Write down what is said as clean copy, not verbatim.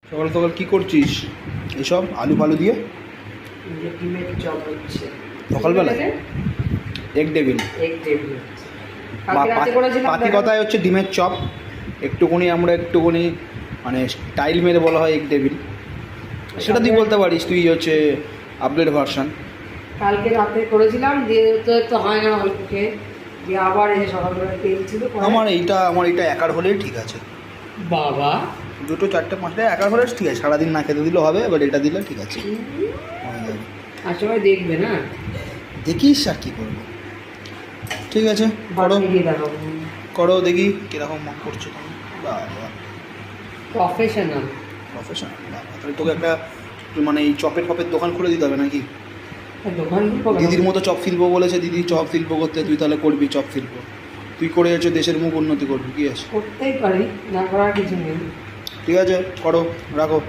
সকাল সকাল কী করছিস এসব আলু ফালু দিয়ে ডিমের চপ হচ্ছে সকালবেলায়? এগ ডেভিল এক টেবিল কালকে রাতে করেছিলাম পাতি কথায় হচ্ছে ডিমের চপ, একটুখানি মানে স্টাইল মেরে বলা হয় এগ ডেভিল। সেটা তুই বলতে পারিস, তুই হচ্ছে আপডেট ভার্সন। কালকে রাতে করেছিলাম দিয়ে তো হয় না অল্প খেয়ে দিয়ে আবার এই সকালবেলা তেল ছিল আমার এইটা একার হলেই ঠিক আছে। বাবা দুটো চারটে পাঁচটা একার হলে ঠিক আছে, সারাদিন না খেতে দিলেও হবে, এবার এটা দিলে ঠিক আছে, হয়ে যাবে। আর সময় দেখবে না দেখিস আর কী করবো। ঠিক আছে, করো বানিয়ে দেখাবো করো দেখি কীরকম করছো তুমি। বাবা প্রফেশনাল প্রফেশনাল, তাহলে তোকে একটা মানে এই চপের ফপের দোকান খুলে দিতে হবে নাকি? দোকান দিদির মতো চপ শিল্প বলেছে, দিদি চপ শিল্প করতে, তুই তাহলে করবি চপ শিল্প। তুই করে যাচ্ছ, দেশের মুখ উন্নতি করবি, কী আছে? করতেই পারি, না করার কিছু নেই। ঠিক আছে, করো, রাখো।